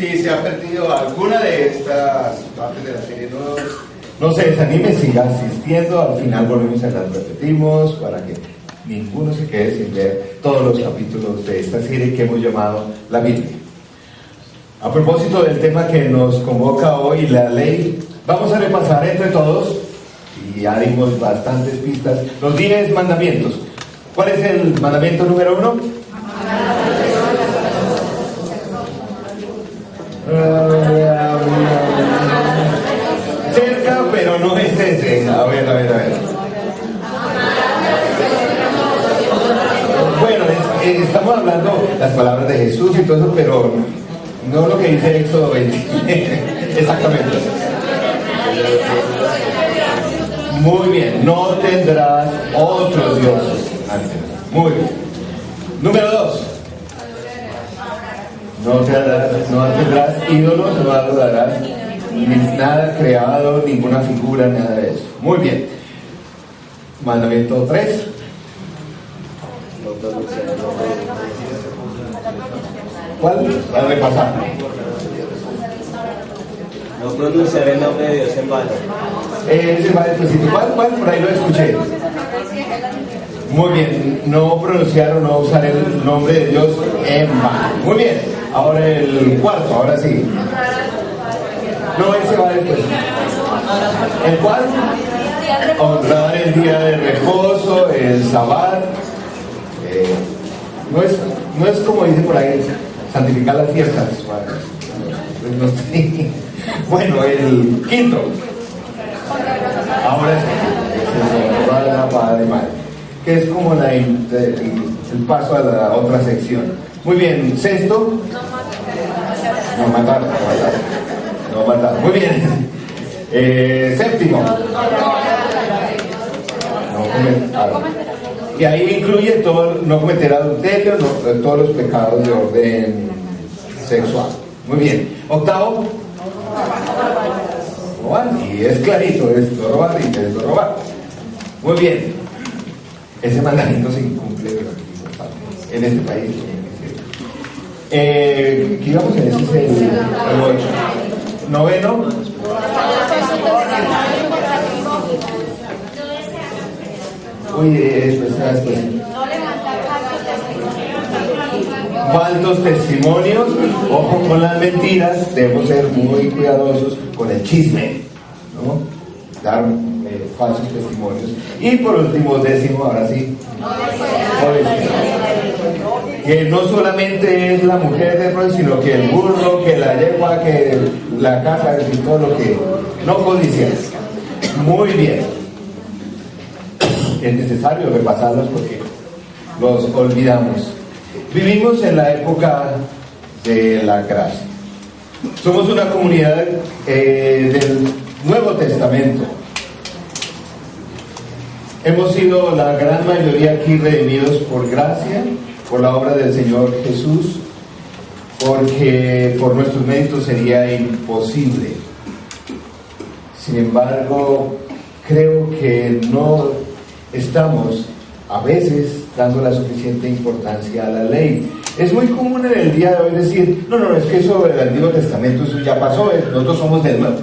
Si se ha perdido alguna de estas partes de la serie, no se desanime, siga asistiendo. Al final volvemos y las repetimos para que ninguno se quede sin ver todos los capítulos de esta serie que hemos llamado la Biblia. A propósito del tema que nos convoca hoy, la ley, vamos a repasar entre todos, y ya dimos bastantes pistas, los 10 mandamientos. ¿Cuál es el mandamiento número 1? Cerca, pero no es ese. A ver. Bueno, estamos hablando las palabras de Jesús y todo eso, pero no lo que dice Éxodo 20. Exactamente. Muy bien, no tendrás otros dioses antes. Muy bien. Número 2. No tendrás ídolos, no adorarás nada creado, ninguna figura, nada de eso. Muy bien. Mandamiento 3. ¿Cuál? A repasar. No pronunciar el nombre de Dios en vano. Ese va después. ¿Cuál? Por ahí lo escuché. Muy bien. No pronunciar o no usar el nombre de Dios en vano. Muy bien. Ahora el cuarto, ahora sí. No, ese va después. ¿El cuál? Honrar el día de reposo, el sabbat. No es como dice por ahí, santificar las fiestas. Bueno, el quinto. Ahora sí. La padre y madre. Que es como el paso a la otra sección. Muy bien, sexto. No matar. Muy bien. Séptimo. Y ahí incluye no cometer adulterio, todos los pecados de orden sexual. Muy bien. Octavo. Robar. Y es clarito, es no robar y es no robar. Muy bien. Ese mandamiento se incumple en este país. ¿Qué íbamos a decir? El 8. Noveno. Después. Falsos testimonios. Ojo con las mentiras. Debemos ser muy cuidadosos con el chisme, ¿no? Dar falsos testimonios. Y por último, décimo, ahora sí. Que no solamente es la mujer de rol, sino que el burro, que la yegua, que la casa, y todo lo que no codicias. Muy bien. Es necesario repasarlos porque los olvidamos. Vivimos en la época de la gracia. Somos una comunidad del Nuevo Testamento. Hemos sido la gran mayoría aquí redimidos por gracia, por la obra del Señor Jesús, porque por nuestros méritos sería imposible. Sin embargo, creo que no estamos a veces dando la suficiente importancia a la ley. Es muy común en el día de hoy decir, no, es que eso del Antiguo Testamento, eso ya pasó, nosotros somos del Nuevo.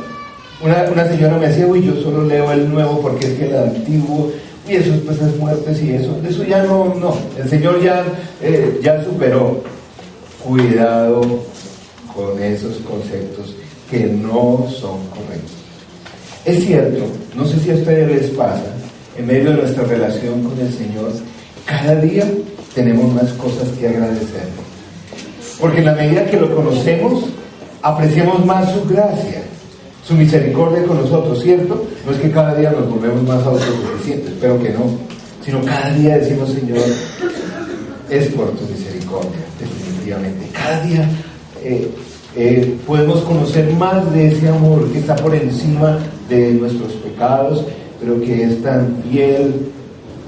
Una señora me decía, yo solo leo el Nuevo porque es que el Antiguo, y eso pues es muertes y eso ya no, el Señor ya superó. Cuidado con esos conceptos que no son correctos. Es cierto, no sé si a ustedes les pasa, en medio de nuestra relación con el Señor, cada día tenemos más cosas que agradecer. Porque en la medida que lo conocemos, apreciamos más su gracia, su misericordia con nosotros, ¿cierto? No es que cada día nos volvemos más autosuficientes, espero que no, sino cada día decimos, Señor, es por tu misericordia, definitivamente. Cada día podemos conocer más de ese amor que está por encima de nuestros pecados, pero que es tan fiel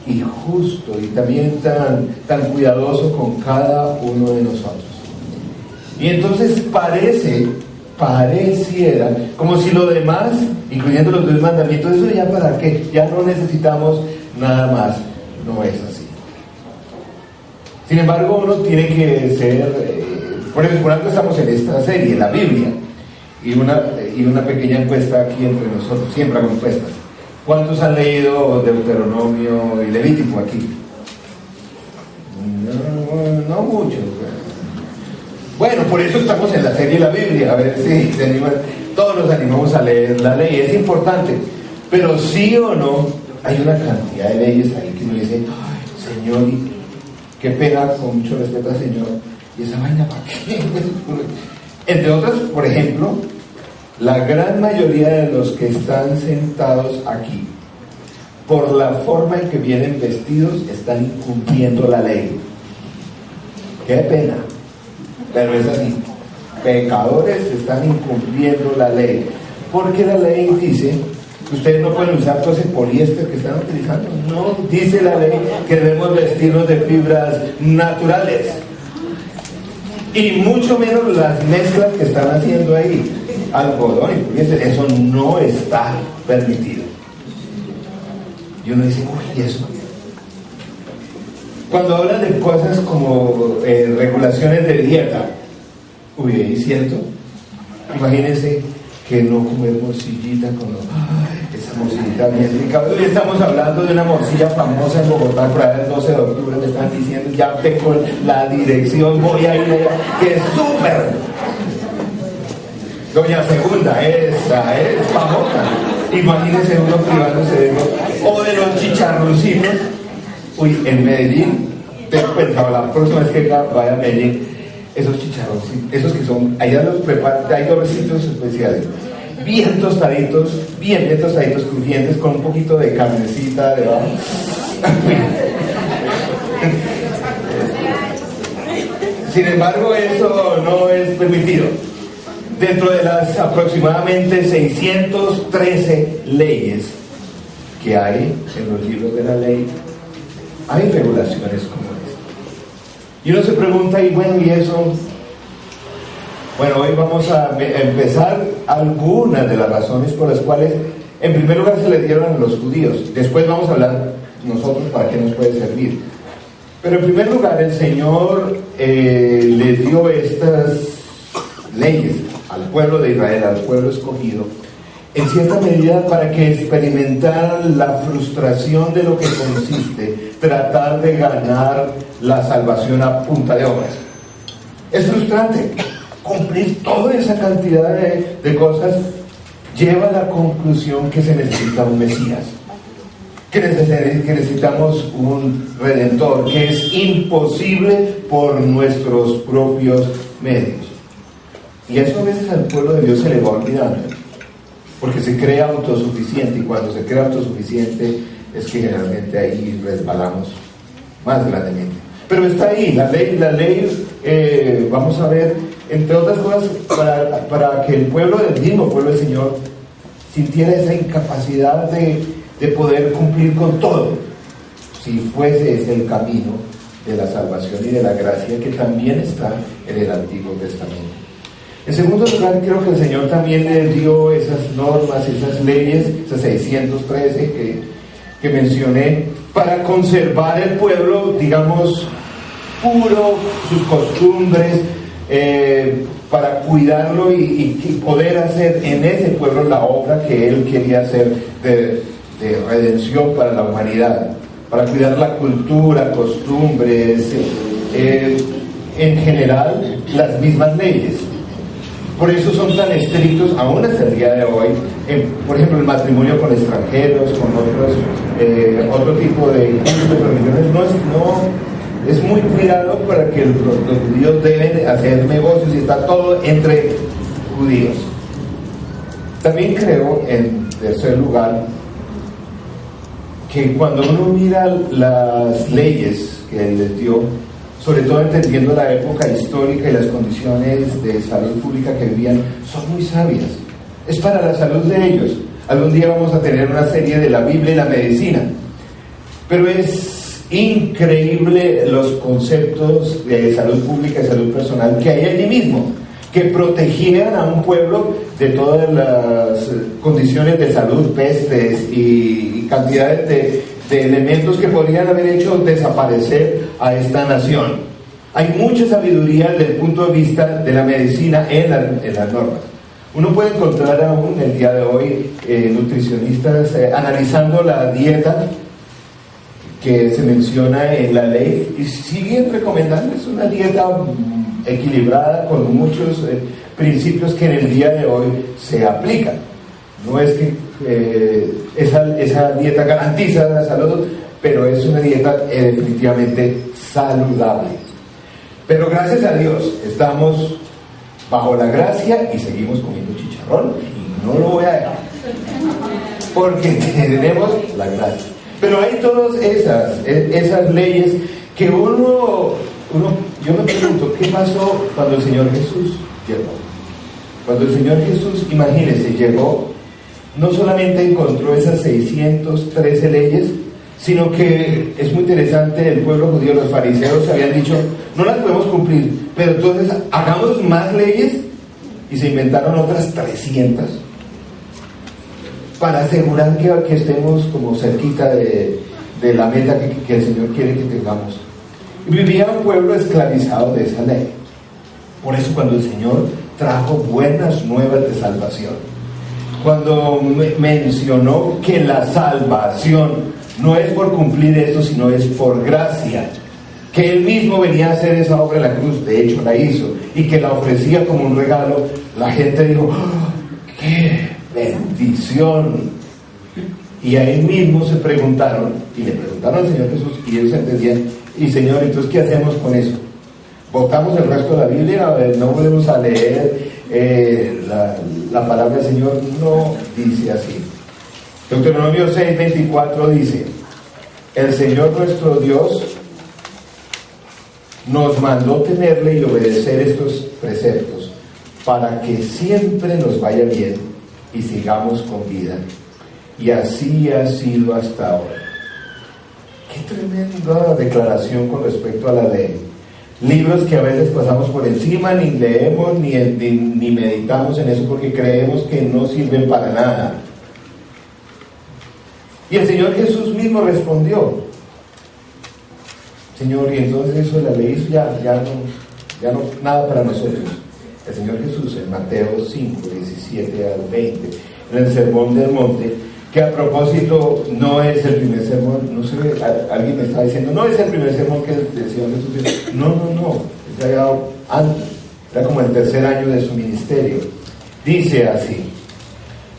y justo y también tan cuidadoso con cada uno de nosotros. Y entonces pareciera como si lo demás, incluyendo los 10 mandamientos, eso ya para qué, ya no necesitamos nada más. No es así. Sin embargo, uno tiene que ser Por eso, por algo estamos en esta serie, la Biblia. Y una pequeña encuesta aquí entre nosotros, siempre hago encuestas. ¿Cuántos han leído Deuteronomio y Levítico aquí? No muchos. Bueno, por eso estamos en la serie de la Biblia, a ver si se animan. Todos nos animamos a leer la ley, es importante. Pero sí o no, hay una cantidad de leyes ahí que uno dice, ay, Señor, qué pena, con mucho respeto al Señor, y esa vaina, ¿para qué? Entre otras, por ejemplo, la gran mayoría de los que están sentados aquí, por la forma en que vienen vestidos, están incumpliendo la ley. Qué pena, pero es así. Pecadores están incumpliendo la ley, porque la ley dice que ustedes no pueden usar todo ese poliéster que están utilizando. No, dice la ley que debemos vestirnos de fibras naturales, y mucho menos las mezclas que están haciendo ahí, algodón y poliéster. Eso no está permitido. Y uno dice, uy, eso. Cuando hablan de cosas como regulaciones de dieta, uy, ¿es cierto? Imagínense que no comer morcillita con esa morcillita bien rica. Hoy estamos hablando de una morcilla famosa en Bogotá, por ahí el 12 de octubre, me están diciendo, ya tengo la dirección, voy a ir allá, que es súper. Doña Segunda, esa es famosa. Imagínense uno privándose de eso. O de los chicharroncitos. Uy, en Medellín, tengo pensado la próxima vez que vaya a Medellín, esos chicharrones, esos que son, allá los preparan, hay dos sitios especiales, bien tostaditos, crujientes, con un poquito de carnecita debajo. Sin embargo, eso no es permitido. Dentro de las aproximadamente 613 leyes que hay en los libros de la ley, hay regulaciones como esta. Y uno se pregunta, y bueno, ¿y eso? Bueno, hoy vamos a empezar algunas de las razones por las cuales, en primer lugar, se le dieron a los judíos. Después vamos a hablar nosotros para qué nos puede servir. Pero en primer lugar, el Señor le dio estas leyes al pueblo de Israel, al pueblo escogido, en cierta medida para que experimentaran la frustración de lo que consiste tratar de ganar la salvación a punta de obras. Es frustrante. Cumplir toda esa cantidad de cosas lleva a la conclusión que se necesita un Mesías, que necesitamos un Redentor, que es imposible por nuestros propios medios. Y eso a veces al pueblo de Dios se le va olvidando, porque se cree autosuficiente, y cuando se cree autosuficiente es que generalmente ahí resbalamos más grandemente. Pero está ahí, la ley, vamos a ver, entre otras cosas, para que el pueblo del Señor sintiera esa incapacidad de poder cumplir con todo, si fuese ese el camino de la salvación y de la gracia que también está en el Antiguo Testamento. En segundo lugar, creo que el Señor también le dio esas normas, esas leyes, esas 613 que mencioné, para conservar el pueblo, digamos, puro, sus costumbres, para cuidarlo y poder hacer en ese pueblo la obra que Él quería hacer de redención para la humanidad, para cuidar la cultura, costumbres, en general, las mismas leyes. Por eso son tan estrictos, aún hasta el día de hoy, por ejemplo, el matrimonio con extranjeros, con otro tipo de religiones, es muy cuidado para que los judíos deben hacer negocios y está todo entre judíos. También creo, en tercer lugar, que cuando uno mira las leyes que Él les dio, sobre todo entendiendo la época histórica y las condiciones de salud pública que vivían, son muy sabias. Es para la salud de ellos. Algún día vamos a tener una serie de la Biblia y la medicina. Pero es increíble los conceptos de salud pública y salud personal que hay allí mismo, que protegieran a un pueblo de todas las condiciones de salud, pestes y cantidades de elementos que podrían haber hecho desaparecer a esta nación. Hay mucha sabiduría desde el punto de vista de la medicina en las normas. Uno puede encontrar aún el día de hoy nutricionistas analizando la dieta que se menciona en la ley y siguen recomendando. Es una dieta equilibrada con muchos principios que en el día de hoy se aplican. No es que esa dieta garantiza la salud, pero es una dieta definitivamente saludable. Pero gracias a Dios estamos bajo la gracia y seguimos comiendo chicharrón y no lo voy a dejar porque tenemos la gracia. Pero hay todas esas leyes que yo me pregunto, ¿qué pasó cuando el Señor Jesús llegó? Cuando el Señor Jesús, imagínense, llegó, no solamente encontró esas 613 leyes, sino que es muy interesante, el pueblo judío, los fariseos habían dicho, no las podemos cumplir, pero entonces hagamos más leyes, y se inventaron otras 300 para asegurar que estemos como cerquita de la meta que el Señor quiere que tengamos. Y vivía un pueblo esclavizado de esa ley. Por eso cuando el Señor trajo buenas nuevas de salvación, cuando mencionó que la salvación no es por cumplir esto, sino es por gracia, que Él mismo venía a hacer esa obra en la cruz, de hecho la hizo, y que la ofrecía como un regalo, la gente dijo, ¡oh, qué bendición! Y ahí mismo se preguntaron, y le preguntaron al Señor Jesús, y ellos entendían, y Señor, entonces ¿qué hacemos con eso? ¿Votamos el resto de la Biblia? ¿No volvemos a leer la palabra del Señor? No dice así. Deuteronomio 6:24 dice, el Señor nuestro Dios nos mandó temerle y obedecer estos preceptos para que siempre nos vaya bien y sigamos con vida. Y así ha sido hasta ahora. Qué tremenda declaración con respecto a la ley. Libros que a veces pasamos por encima, ni leemos, ni meditamos en eso porque creemos que no sirven para nada. Y el Señor Jesús mismo respondió, Señor, y entonces eso de la ley ya no nada para nosotros. El Señor Jesús en Mateo 5:17 al 20, en el Sermón del Monte, que a propósito no es el primer sermón, no sé, alguien me está diciendo, no es el primer sermón que el Señor Jesús dice. No, es ya antes, era como el tercer año de su ministerio. Dice así,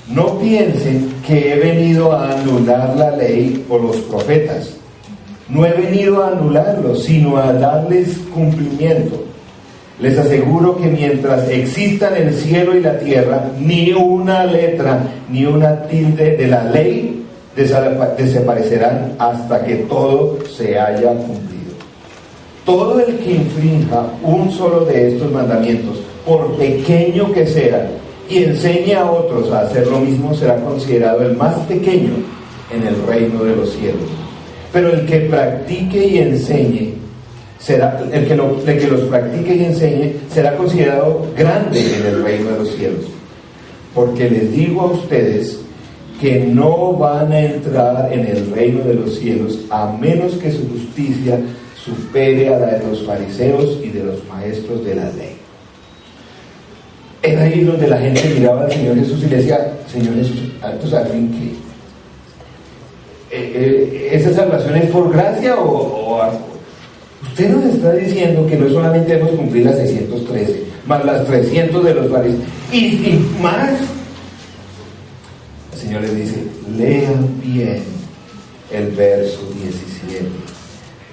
no piensen que he venido a anular la ley o los profetas. No he venido a anularlos, sino a darles cumplimiento. Les aseguro que mientras existan el cielo y la tierra, ni una letra, ni una tilde de la ley desaparecerán hasta que todo se haya cumplido. Todo el que infrinja un solo de estos mandamientos, por pequeño que sea, y enseñe a otros a hacer lo mismo, será considerado el más pequeño en el reino de los cielos. Pero el que practique y enseñe, el que los practique y enseñe, será considerado grande en el reino de los cielos. Porque les digo a ustedes que no van a entrar en el reino de los cielos a menos que su justicia supere a la de los fariseos y de los maestros de la ley. Era ahí donde la gente miraba al Señor Jesús y le decía, Señor Jesús, entonces al fin ¿qué? ¿Esa salvación es por gracia o usted nos está diciendo que no solamente debemos cumplir las 613, más las 300 de los fariseos y más? El Señor les dice, lean bien el verso 17,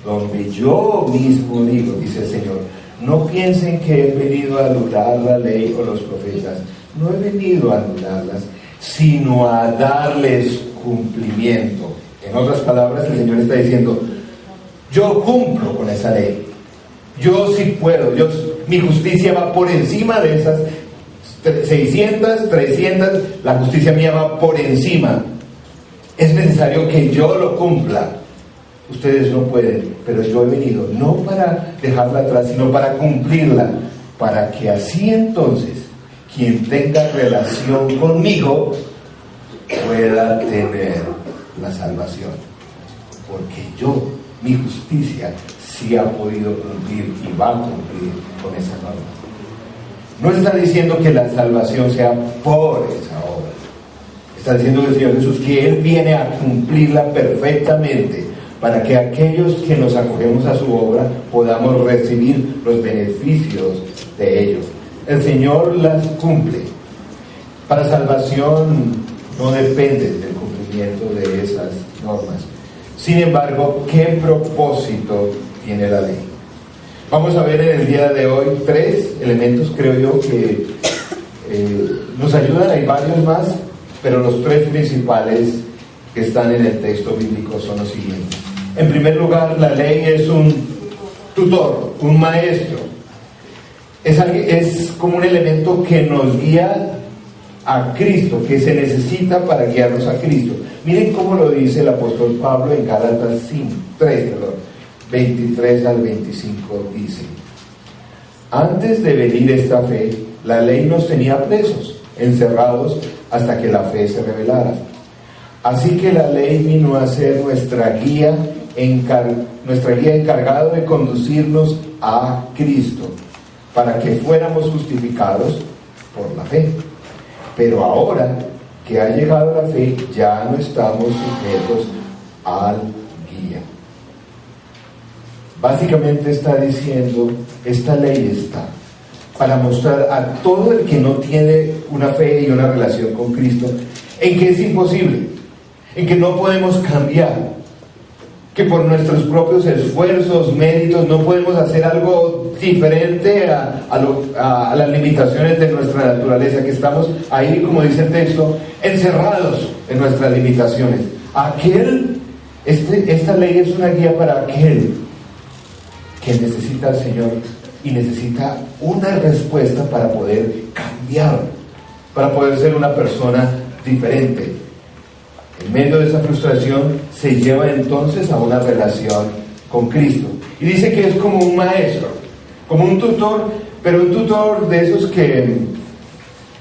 donde yo mismo digo, dice el Señor, no piensen que he venido a anular la ley o los profetas. No he venido a anularlas, sino a darles cumplimiento. En otras palabras, el Señor está diciendo, yo cumplo con esa ley. Yo sí puedo. Mi justicia va por encima de esas 600, 300. La justicia mía va por encima. Es necesario que yo lo cumpla. Ustedes no pueden, pero yo he venido no para dejarla atrás, sino para cumplirla, para que así entonces quien tenga relación conmigo pueda tener la salvación, porque yo mi justicia sí ha podido cumplir y va a cumplir con esa norma. No está diciendo que la salvación sea por esa obra. Está diciendo el Señor Jesús que Él viene a cumplirla perfectamente para que aquellos que nos acogemos a su obra podamos recibir los beneficios de ello. El Señor las cumple. Para salvación no depende del cumplimiento de esas normas. Sin embargo, ¿qué propósito tiene la ley? Vamos a ver en el día de hoy 3 elementos, creo yo, que nos ayudan. Hay varios más, pero los 3 principales que están en el texto bíblico son los siguientes. En primer lugar, la ley es un tutor, un maestro. Es como un elemento que nos guía a Cristo, que se necesita para guiarnos a Cristo. Miren cómo lo dice el apóstol Pablo en Gálatas 3, 23 al 25, dice: antes de venir esta fe, la ley nos tenía presos, encerrados hasta que la fe se revelara. Así que la ley vino a ser nuestra guía encargado de conducirnos a Cristo, para que fuéramos justificados por la fe. Pero ahora que ha llegado la fe, ya no estamos sujetos al guía. Básicamente está diciendo, esta ley está para mostrar a todo el que no tiene una fe y una relación con Cristo, en que es imposible, en que no podemos cambiar, que por nuestros propios esfuerzos, méritos, no podemos hacer algo diferente a las limitaciones de nuestra naturaleza, que estamos ahí, como dice el texto, encerrados en nuestras limitaciones. Esta ley es una guía para aquel que necesita al Señor y necesita una respuesta para poder cambiar, para poder ser una persona diferente. En medio de esa frustración se lleva entonces a una relación con Cristo. Y dice que es como un maestro, como un tutor, pero un tutor de esos que,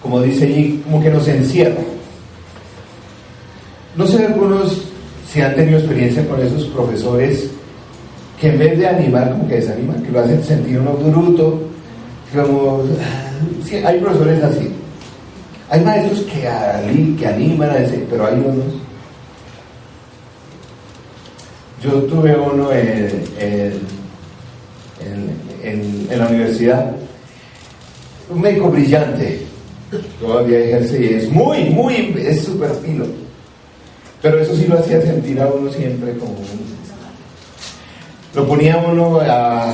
como dice allí, como que nos encierra. No sé algunos si han tenido experiencia con esos profesores que en vez de animar, como que desaniman, que lo hacen sentir uno bruto, como... Sí, hay profesores así. Hay maestros que animan a decir, pero hay unos... Yo tuve uno en la universidad, un médico brillante, todavía ejerce y es súper filo, pero eso sí lo hacía sentir a uno siempre como lo ponía uno a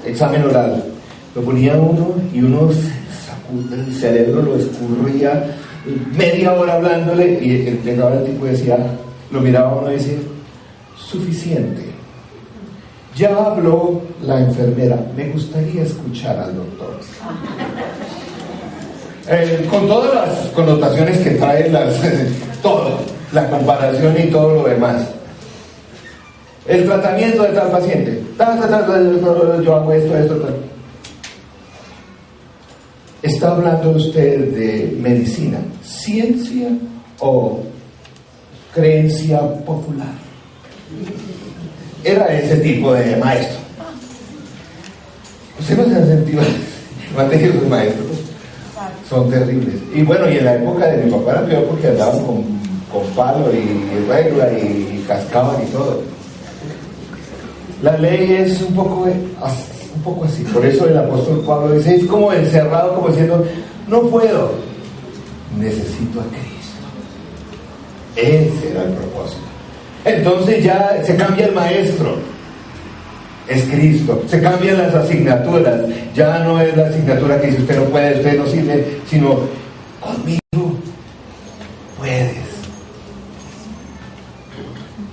examen oral, lo ponía uno y uno el cerebro lo escurría media hora hablándole y llegaba el tipo y decía, lo miraba uno y decía, suficiente, ya habló la enfermera, me gustaría escuchar al doctor. Con todas las connotaciones que trae todo, la comparación y todo lo demás. El tratamiento de tal paciente, yo hago esto, tal. ¿Está hablando usted de medicina, ciencia o creencia popular? Era ese tipo de maestro. ¿Usted no se ha sentido? Los maestros son terribles. Y bueno, y en la época de mi papá era peor porque andaban con palo y regla y cascaban y todo. La ley es un poco así. Por eso el apóstol Pablo dice, es como encerrado, como diciendo, no puedo, necesito a Cristo. Ese era el propósito. Entonces ya se cambia el maestro, es Cristo. Se cambian las asignaturas, ya no es la asignatura que dice usted no puede, usted no sirve, sino conmigo puedes.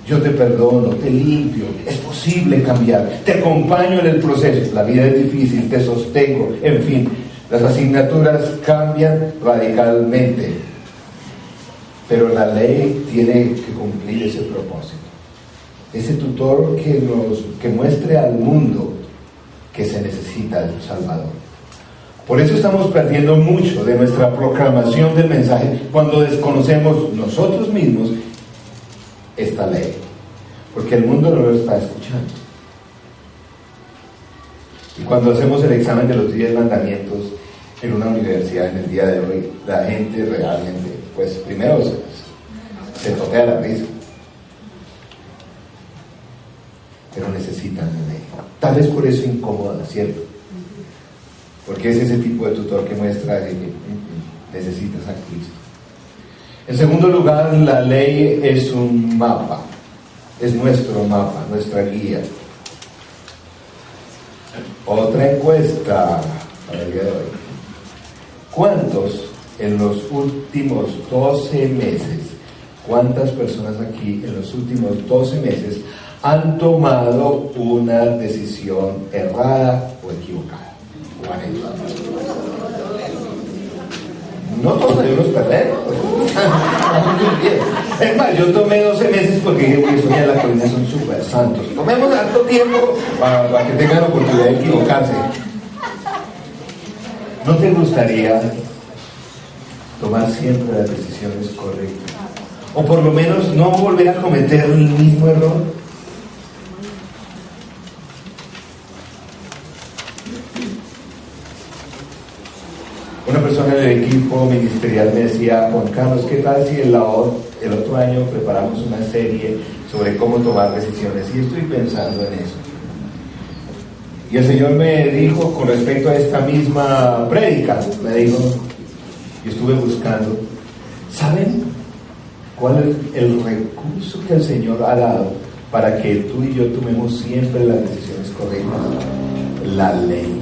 Yo te perdono, te limpio, es posible cambiar, te acompaño en el proceso. La vida es difícil, te sostengo, en fin, las asignaturas cambian radicalmente. Pero la ley tiene que cumplir ese propósito. Ese tutor que muestre al mundo que se necesita de un Salvador. Por eso estamos perdiendo mucho de nuestra proclamación del mensaje cuando desconocemos nosotros mismos esta ley. porque el mundo no lo está escuchando. Y cuando hacemos el examen de los 10 mandamientos en una universidad en el día de hoy, la gente realmente, pues primero se toquea la risa, pero necesitan la ley. Tal vez por eso incomoda, ¿cierto? Porque es ese tipo de tutor que muestra que necesitas a Cristo. En segundo lugar, la ley es un mapa, es nuestro mapa, nuestra guía. Otra encuesta para el día de hoy. ¿Cuántos en los últimos 12 meses, cuántas personas aquí en los últimos 12 meses han tomado una decisión errada o equivocada? No todos hay unos perfectos. Es más, yo tomé 12 meses porque dije, uy, esos de la colina son súper santos. Tomemos harto tiempo para que tengan la oportunidad de equivocarse. ¿No te gustaría tomar siempre las decisiones correctas? O por lo menos no volver a cometer el mismo error. Una persona del equipo ministerial me decía, Juan Carlos, ¿qué tal si el otro año preparamos una serie sobre cómo tomar decisiones? Y estoy pensando en eso. Y el Señor me dijo con respecto a esta misma prédica, me dijo, y estuve buscando, ¿saben cuál es el recurso que el Señor ha dado para que tú y yo tomemos siempre las decisiones correctas? La ley.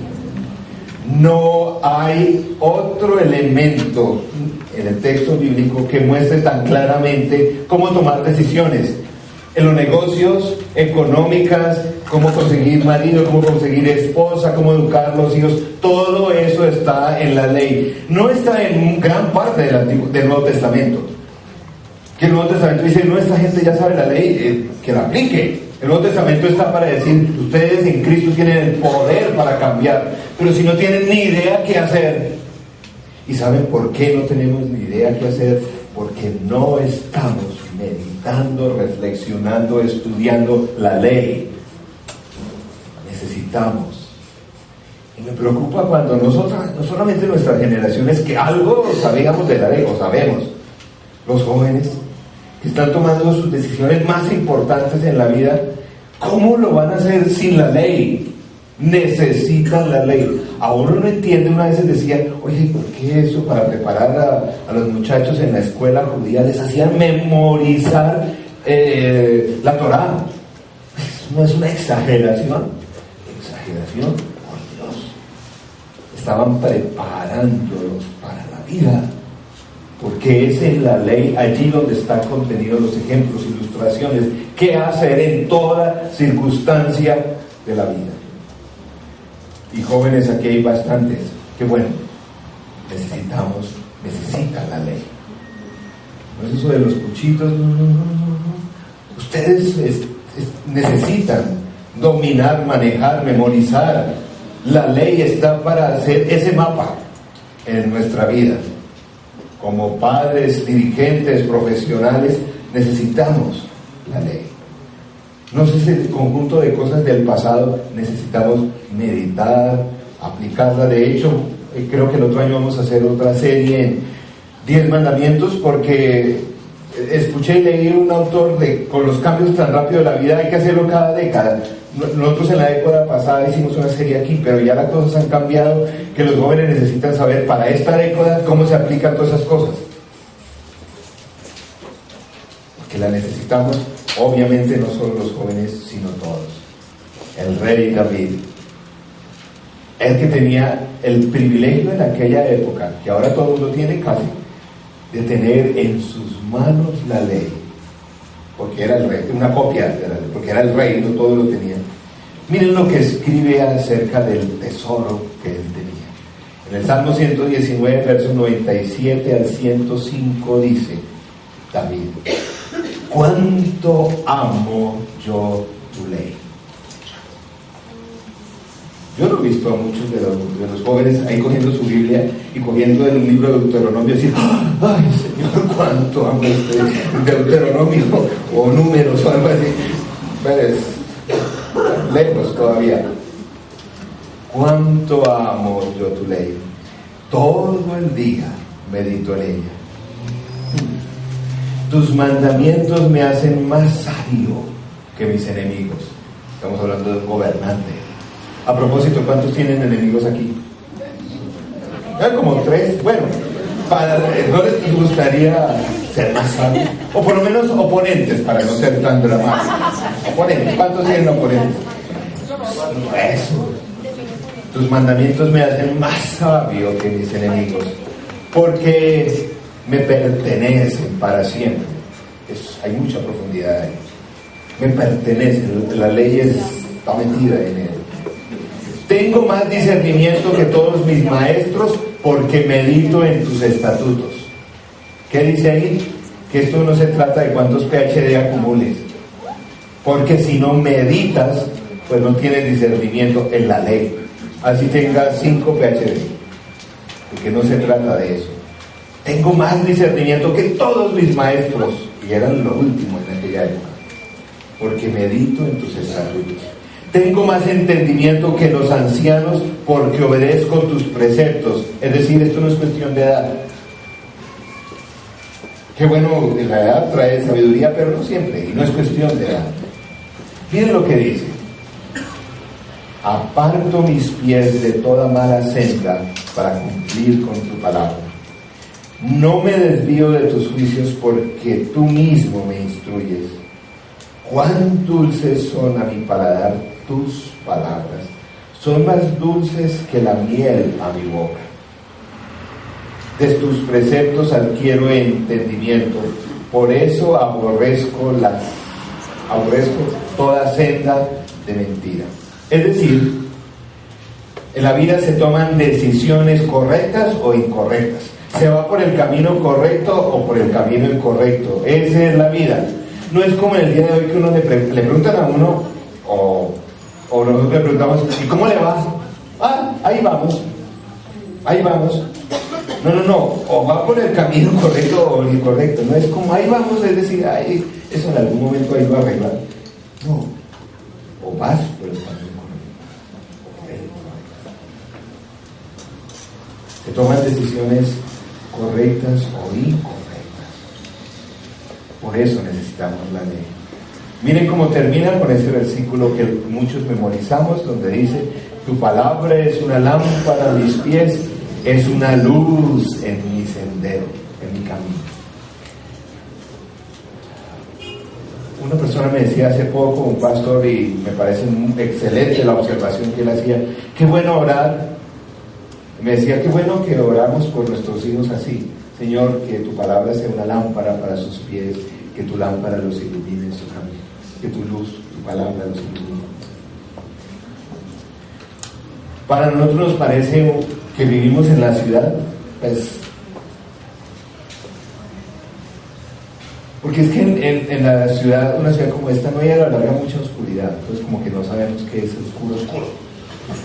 No hay otro elemento en el texto bíblico que muestre tan claramente cómo tomar decisiones en los negocios, económicas, cómo conseguir marido, cómo conseguir esposa, cómo educar a los hijos. Todo eso está en la ley. No está en gran parte del Nuevo Testamento. Que el Nuevo Testamento dice, no, esta gente ya sabe la ley, que la aplique. El Nuevo Testamento está para decir, ustedes en Cristo tienen el poder para cambiar, pero si no tienen ni idea qué hacer. ¿Y saben por qué no tenemos ni idea qué hacer? Porque no estamos meditando, reflexionando, estudiando la ley. Necesitamos. Y me preocupa cuando nosotros, no solamente nuestras generaciones, que algo sabíamos de la ley, o sabemos, los jóvenes que están tomando sus decisiones más importantes en la vida, ¿cómo lo van a hacer sin la ley? Necesitan la ley. A uno no entiende, una vez decía, oye, ¿por qué eso? Para preparar a los muchachos en la escuela judía les hacían memorizar la Torá. No es una exageración. Exageración, por Dios. Estaban preparándolos para la vida. Porque es en la ley allí donde están contenidos los ejemplos, ilustraciones, qué hacer en toda circunstancia de la vida. Y jóvenes, aquí hay bastantes, que bueno, necesitan la ley. No es eso de los cuchitos, no. Ustedes necesitan dominar, manejar, memorizar. La ley está para hacer ese mapa en nuestra vida. Como padres, dirigentes, profesionales, necesitamos la ley. No sé si el conjunto de cosas del pasado necesitamos meditar, aplicarla. De hecho, creo que el otro año vamos a hacer otra serie en 10 mandamientos, porque escuché y leí un autor con los cambios tan rápidos de la vida hay que hacerlo cada década. Nosotros en la década pasada hicimos una serie aquí, pero ya las cosas han cambiado, que los jóvenes necesitan saber para esta década cómo se aplican todas esas cosas. Porque la necesitamos, obviamente no solo los jóvenes, sino todos. El rey David, el que tenía el privilegio en aquella época, que ahora todo el mundo tiene casi, de tener en sus manos la ley, porque era el rey, una copia de la ley, porque era el rey, no todos lo tenían. Miren lo que escribe acerca del tesoro que él tenía. En el Salmo 119, versos 97 al 105 dice David: ¿cuánto amo yo tu ley? Yo no he visto a muchos de los jóvenes ahí cogiendo su Biblia y cogiendo el libro de Deuteronomio y decir, ¡ay, Señor, cuánto amo este Deuteronomio! O Números o algo así. Pues, lejos todavía. Cuánto amo yo tu ley. Todo el día medito en ella. Tus mandamientos me hacen más sabio que mis enemigos. Estamos hablando de un gobernante. A propósito, ¿cuántos tienen enemigos aquí? Como 3. Bueno, ¿no les gustaría ser más sabios? O por lo menos oponentes, para no ser tan dramáticos. Oponentes, ¿cuántos tienen oponentes? Eso. Tus mandamientos me hacen más sabio que mis enemigos, porque me pertenecen para siempre. Hay mucha profundidad ahí. Me pertenecen, la ley está metida en él. Tengo más discernimiento que todos mis maestros, porque medito en tus estatutos. ¿Qué dice ahí? Que esto no se trata de cuántos PhD acumules, porque si no meditas, pues no tienes discernimiento en la ley, así tengas 5 PhD, porque no se trata de eso. Tengo más discernimiento que todos mis maestros, y eran lo último en aquella época, porque medito en tus estatutos. Tengo más entendimiento que los ancianos, porque obedezco tus preceptos. Es decir, esto no es cuestión de edad. Qué bueno, la edad trae sabiduría, pero no siempre, y no es cuestión de edad. Miren lo que dice: aparto mis pies de toda mala senda para cumplir con tu palabra. No me desvío de tus juicios, porque tú mismo me instruyes. Cuán dulces son a mi paladar tus palabras, son más dulces que la miel a mi boca. De tus preceptos adquiero entendimiento, por eso aborrezco toda senda de mentira. Es decir, en la vida se toman decisiones correctas o incorrectas. Se va por el camino correcto o por el camino incorrecto. Esa es la vida. No es como en el día de hoy que uno le preguntan a uno, o nosotros le preguntamos, ¿y cómo le va? Ahí vamos. No, o va por el camino correcto o el incorrecto. No es como ahí vamos, es decir, eso en algún momento ahí va a arreglar. No, o vas por el camino correcto. Se toman decisiones correctas o incorrectas. Por eso necesitamos la ley. Miren cómo termina con ese versículo que muchos memorizamos, donde dice: tu palabra es una lámpara a mis pies, es una luz en mi sendero, en mi camino. Una persona me decía hace poco, un pastor, y me parece excelente la observación que él hacía: qué bueno orar. Me decía: qué bueno que oramos por nuestros hijos así. Señor, que tu palabra sea una lámpara para sus pies, que tu lámpara los ilumine en su camino, que tu luz, tu palabra los ilumine. Para nosotros nos parece que vivimos en la ciudad, pues, porque es que en la ciudad, una ciudad como esta, no hay a la larga mucha oscuridad, entonces como que no sabemos qué es oscuro.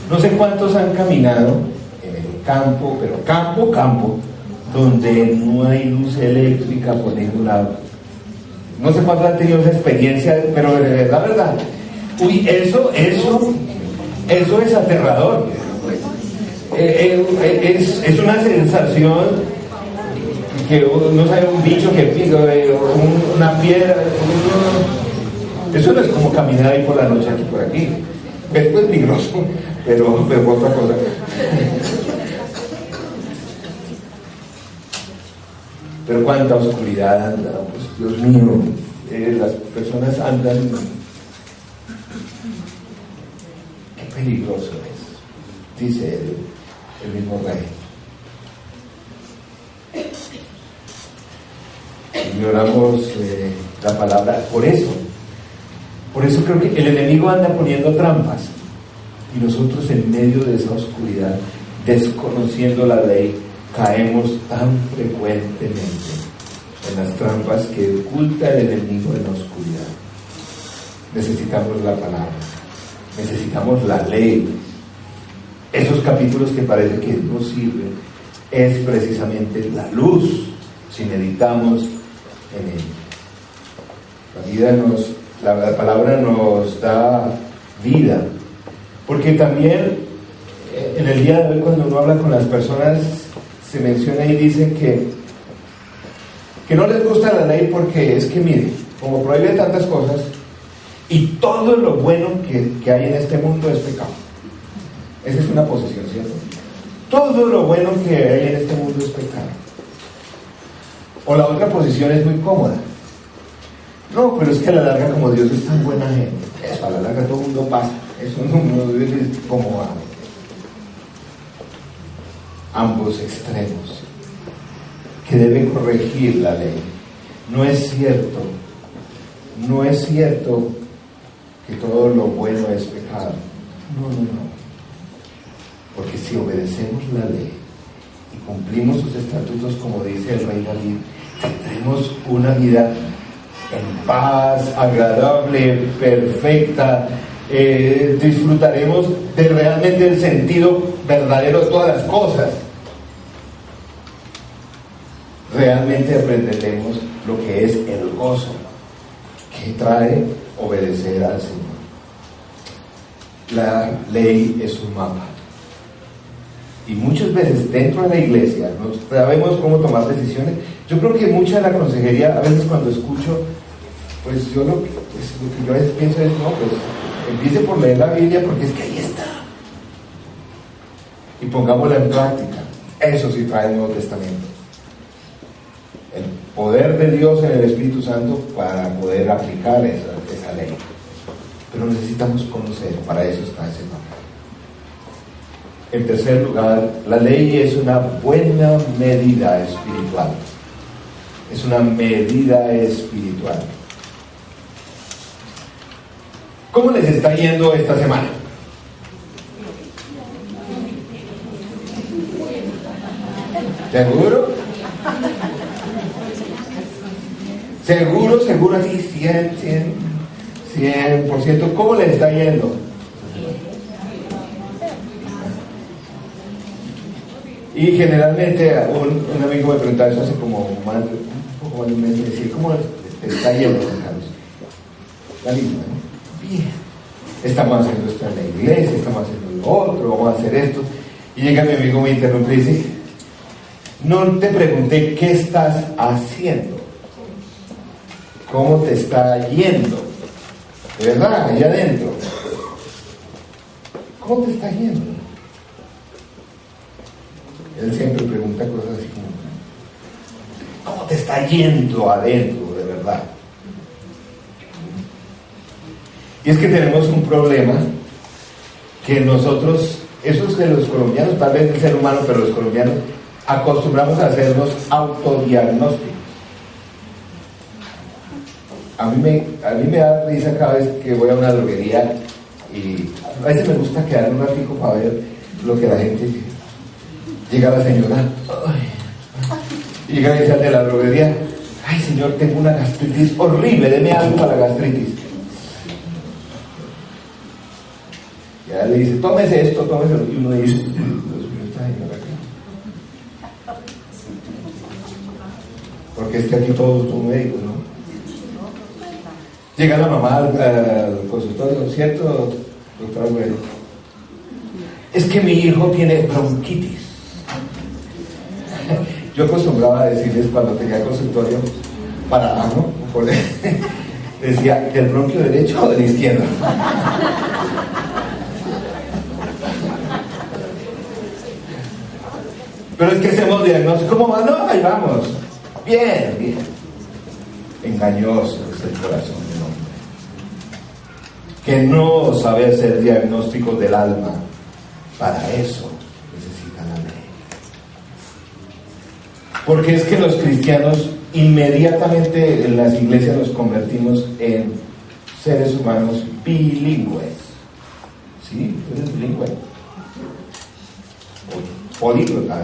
No sé cuántos han caminado en el campo, pero campo, donde no hay luz eléctrica por ningún lado. No sé cuántos han tenido esa experiencia, pero de verdad, uy, eso es aterrador. Es una sensación que no sabe, un bicho que pica, una piedra. Eso no es como caminar ahí por la noche aquí por aquí. Es peligroso, pero otra cosa. Pero cuánta oscuridad anda, pues, Dios mío, las personas andan. Qué peligroso es, dice el mismo rey. Ignoramos la palabra, por eso creo que el enemigo anda poniendo trampas, y nosotros en medio de esa oscuridad, desconociendo la ley, caemos tan frecuentemente en las trampas que oculta el enemigo en la oscuridad. Necesitamos la palabra, necesitamos la ley. Esos capítulos que parece que no sirven, es precisamente la luz si meditamos en él. La vida nos La palabra nos da vida. Porque también en el día de hoy, cuando uno habla con las personas, se menciona y dicen que no les gusta la ley porque es que, mire, como prohíbe tantas cosas, y todo lo bueno que hay en este mundo es pecado. Esa es una posición, ¿cierto? Todo lo bueno que hay en este mundo es pecado. O la otra posición es muy cómoda. No, pero es que a la larga, como Dios es tan buena gente, eso a la larga todo el mundo pasa. Eso no es como ambos extremos que deben corregir la ley. No es cierto que todo lo bueno es pecado. No. Porque si obedecemos la ley y cumplimos sus estatutos, como dice el rey David, tendremos una vida en paz, agradable, perfecta. Disfrutaremos de realmente el sentido verdadero de todas las cosas. Realmente aprenderemos lo que es el gozo que trae obedecer al Señor. La ley es un mapa. Y muchas veces dentro de la iglesia no sabemos cómo tomar decisiones. Yo creo que mucha de la consejería, a veces cuando escucho, pues lo que yo a veces pienso es, no, pues empiece por leer la Biblia porque es que ahí está. Y pongámosla en práctica. Eso sí trae el Nuevo Testamento. El poder de Dios en el Espíritu Santo para poder aplicar esa ley. Pero necesitamos conocer, para eso está ese mapa. En tercer lugar, la ley es una buena medida espiritual. Es una medida espiritual. ¿Cómo les está yendo esta semana? ¿Seguro? Seguro, así 100%. ¿Cómo les está yendo? Y generalmente un amigo me preguntaba eso hace como un poco más de un mes, me decía, ¿cómo está yendo, Carlos? La misma, ¿no? Bien. Estamos haciendo esto en la iglesia, estamos haciendo lo otro, vamos a hacer esto. Y llega mi amigo, me interrumpe y dice, no te pregunté qué estás haciendo, cómo te está yendo, de verdad, allá adentro. ¿Cómo te está yendo? Él siempre pregunta cosas así como, ¿cómo te está yendo adentro, de verdad? Y es que tenemos un problema que nosotros, eso es de los colombianos, tal vez del ser humano, pero los colombianos acostumbramos a hacernos autodiagnósticos. A mí me da risa cada vez que voy a una droguería y a veces me gusta quedarme un ratico para ver lo que la gente dice. Llega la señora, llega y dice al de la droguería, ay señor, tengo una gastritis horrible, deme algo para la gastritis. Y ella le dice, tómese esto, tómese. Y uno dice, Dios mío, esta señora aquí. Porque es que aquí todos son médicos, ¿no? Llega la mamá al consultorio, ¿cierto, doctora Güero? Es que mi hijo tiene bronquitis. Yo acostumbraba a decirles cuando tenía consultorio, decía, ¿del bronquio derecho o del izquierdo? Pero es que hacemos diagnóstico, ¿cómo va? No, ahí vamos. Bien. Engañoso es el corazón del hombre, que no sabe hacer diagnósticos del alma. Para eso necesita la ley. Porque es que los cristianos inmediatamente en las iglesias nos convertimos en seres humanos bilingües. ¿Sí? ¿Eres bilingüe? Políglota.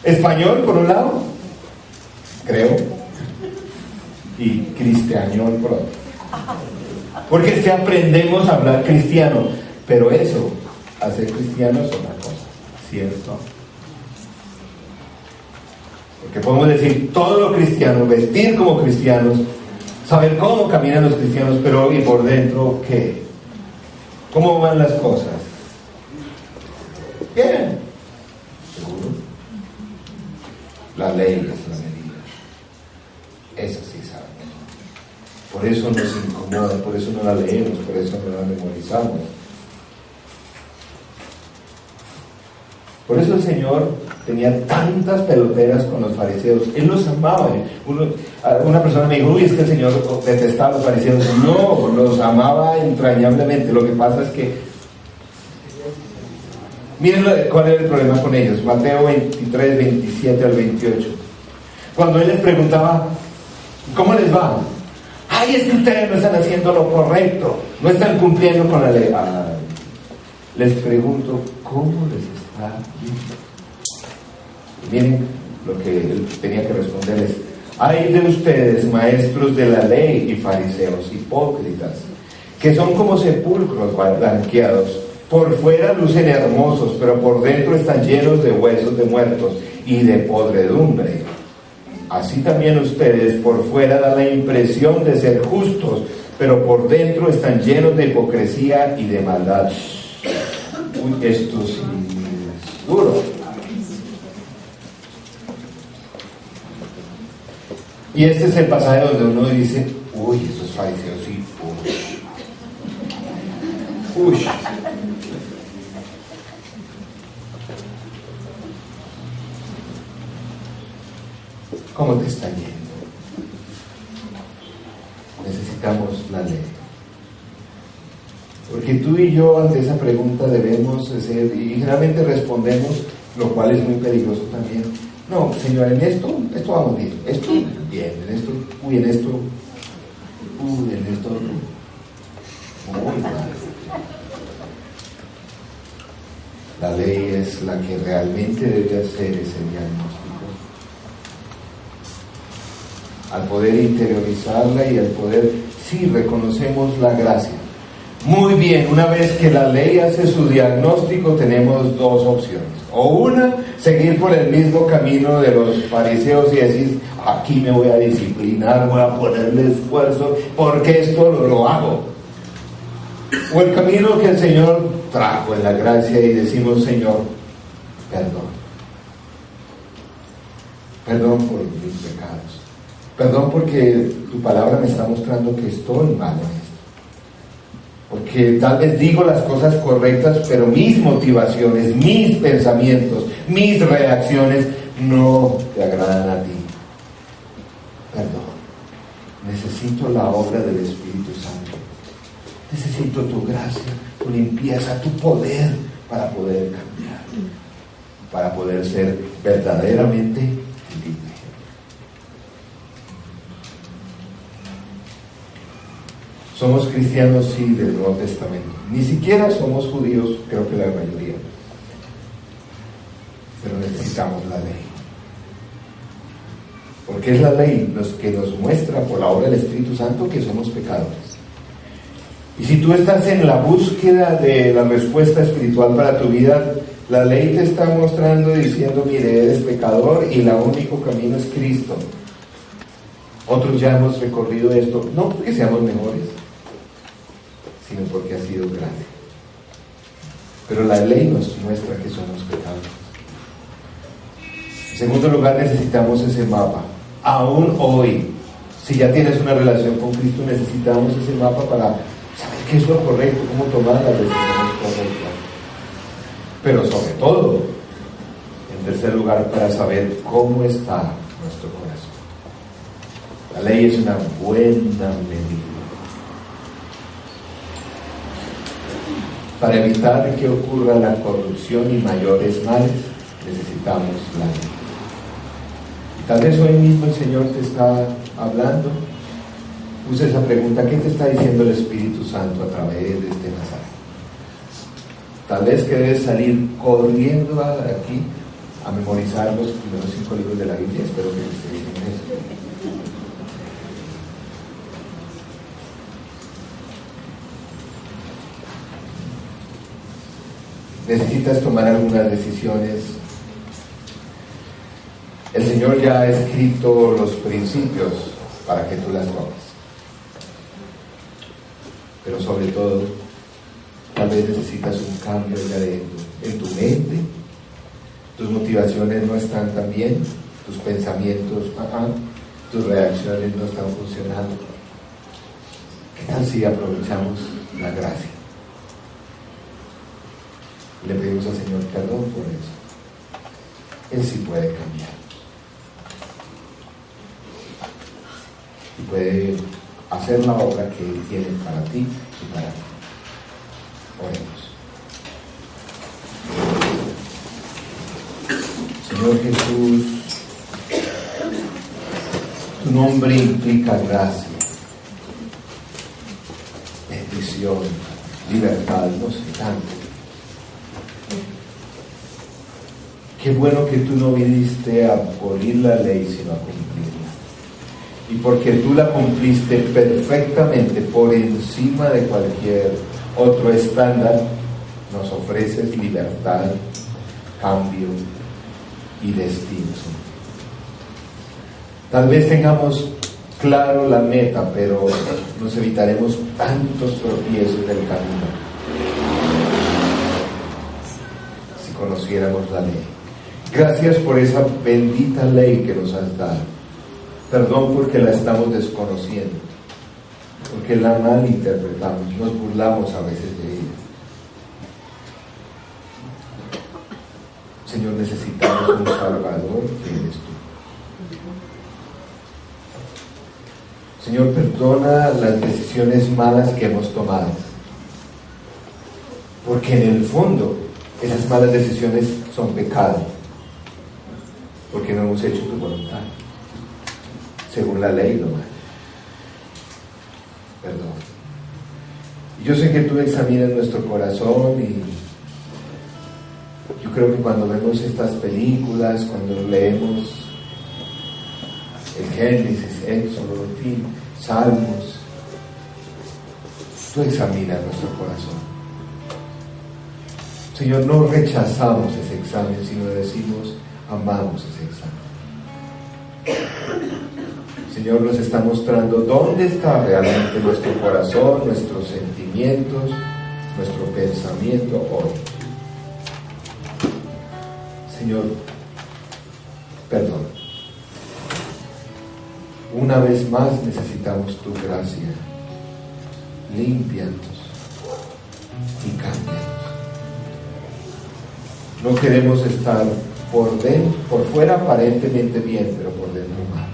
Español por un lado, creo, y cristiañol por otro. Porque es que aprendemos a hablar cristiano, pero eso, hacer cristiano es otra cosa, ¿cierto? Porque podemos decir todo lo cristiano, vestir como cristianos, saber cómo caminan los cristianos, pero ¿y por dentro qué? ¿Cómo van las cosas? Bien, seguro. La ley es la medida. Esa sí sabe. Por eso nos incomoda, por eso no la leemos, por eso no la memorizamos. Por eso el Señor tenía tantas peloteras con los fariseos. Él los amaba. Una persona me dijo, uy, es que el Señor detestaba a los fariseos. No, los amaba entrañablemente. Lo que pasa es que, miren cuál era el problema con ellos. Mateo 23, 27 al 28. Cuando Él les preguntaba, ¿cómo les va? Ay, es que ustedes no están haciendo lo correcto, no están cumpliendo con la ley. Les pregunto, ¿cómo les está yendo? Y miren lo que Él tenía que responderles. Ay de ustedes, maestros de la ley y fariseos, hipócritas, que son como sepulcros blanqueados. Por fuera lucen hermosos, pero por dentro están llenos de huesos de muertos y de podredumbre. Así también ustedes por fuera dan la impresión de ser justos, pero por dentro están llenos de hipocresía y de maldad. Uy, esto sí es duro. Y este es el pasaje donde uno dice, uy, esos fariseos sí, uy. ¿Cómo te está yendo? Necesitamos la ley. Porque tú y yo ante esa pregunta debemos ser, y generalmente respondemos, lo cual es muy peligroso también. No, Señor, en esto vamos bien. Esto, bien. En esto, en esto, en esto, muy mal. La ley es la que realmente debe hacer ese diagnóstico. Al poder interiorizarla y al poder, sí, reconocemos la gracia. Muy bien, una vez que la ley hace su diagnóstico, tenemos dos opciones. O una, seguir por el mismo camino de los fariseos y decir, aquí me voy a disciplinar, voy a ponerle esfuerzo, porque esto lo hago. O el camino que el Señor trajo en la gracia y decimos, Señor, perdón. Perdón por mis pecados. Perdón porque tu palabra me está mostrando que estoy mal en esto. Porque tal vez digo las cosas correctas, pero mis motivaciones, mis pensamientos, mis reacciones no te agradan a ti. Perdón. Necesito la obra del Espíritu Santo. Necesito tu gracia, tu limpieza, tu poder para poder cambiar. Para poder ser verdaderamente libre. Somos cristianos, sí, del Nuevo Testamento. Ni siquiera somos judíos, creo que la mayoría. Pero necesitamos la ley. Porque es la ley que nos muestra por la obra del Espíritu Santo que somos pecadores. Y si tú estás en la búsqueda de la respuesta espiritual para tu vida, la ley te está mostrando, diciendo, mire, eres pecador y el único camino es Cristo. Otros ya hemos recorrido esto, no porque seamos mejores, sino porque ha sido grande. Pero la ley nos muestra que somos pecadores. En segundo lugar, necesitamos ese mapa. Aún hoy, si ya tienes una relación con Cristo, necesitamos ese mapa para saber qué es lo correcto, cómo tomar las decisiones correctas. Pero sobre todo, en tercer lugar, para saber cómo está nuestro corazón. La ley es una buena medida. Para evitar que ocurra la corrupción y mayores males, necesitamos la ley. Y tal vez hoy mismo el Señor te está hablando. Usa esa pregunta, ¿qué te está diciendo el Espíritu Santo a través de este pasaje? Tal vez que debes salir corriendo aquí a memorizar los primeros 5 libros de la Biblia. Espero que esté diciendo eso. Necesitas tomar algunas decisiones. El Señor ya ha escrito los principios para que tú las tomes. pero sobre todo, tal vez necesitas un cambio allá adentro, en tu mente. Tus motivaciones no están tan bien, tus pensamientos, tus reacciones no están funcionando. ¿Qué tal si aprovechamos la gracia? Le pedimos al Señor perdón por eso. Él sí puede cambiar. Y puede hacer la obra que Él tiene para ti y para mí. Oremos. Señor Jesús, tu nombre implica gracia, bendición, libertad, no sé tanto. Qué bueno que tú no viniste a abolir la ley, sino a cumplirla. Y porque tú la cumpliste perfectamente por encima de cualquier otro estándar, nos ofreces libertad, cambio y destino. Tal vez tengamos claro la meta, pero nos evitaremos tantos tropiezos del camino si conociéramos la ley. Gracias por esa bendita ley que nos has dado. Perdón porque la estamos desconociendo, porque la malinterpretamos, nos burlamos a veces de ella. Señor, necesitamos un Salvador que eres tú. Señor, perdona las decisiones malas que hemos tomado, porque en el fondo esas malas decisiones son pecado, porque no hemos hecho tu voluntad según la ley nomás. Perdón. Yo sé que tú examinas nuestro corazón y yo creo que cuando vemos estas películas, cuando leemos el Génesis, Éxodo, en fin, Salmos, tú examinas nuestro corazón. Señor, no rechazamos ese examen, sino decimos, amamos ese examen. Señor, nos está mostrando dónde está realmente nuestro corazón, nuestros sentimientos, nuestro pensamiento hoy. Señor, perdón. Una vez más necesitamos tu gracia. Límpianos y cámbianos. No queremos estar por fuera aparentemente bien, pero por dentro mal.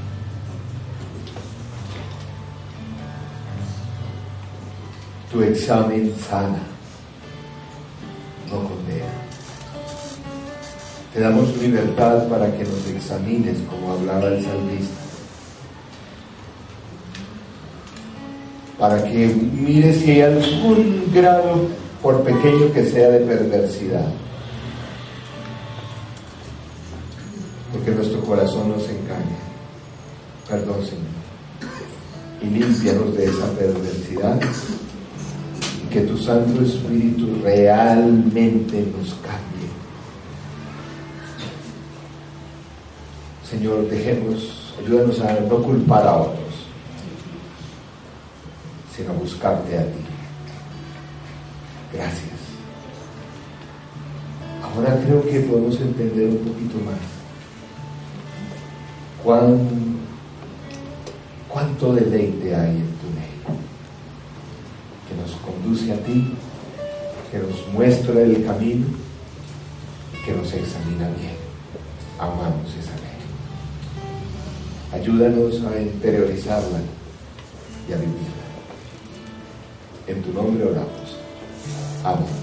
Tu examen sana, no condena. Te damos libertad para que nos examines, como hablaba el salmista, para que mires si hay algún grado, por pequeño que sea, de perversidad, porque nuestro corazón nos engaña. Perdón, Señor, y límpianos de esa perversidad, y que tu Santo Espíritu realmente nos cambie. Señor, ayúdanos a no culpar a otros, sino a buscarte a ti. Gracias. Ahora creo que podemos entender un poquito más cuánto deleite hay en tu ley, que nos conduce a ti, que nos muestra el camino, que nos examina bien. Amamos esa ley. Ayúdanos a interiorizarla y a vivirla. En tu nombre oramos. Amén.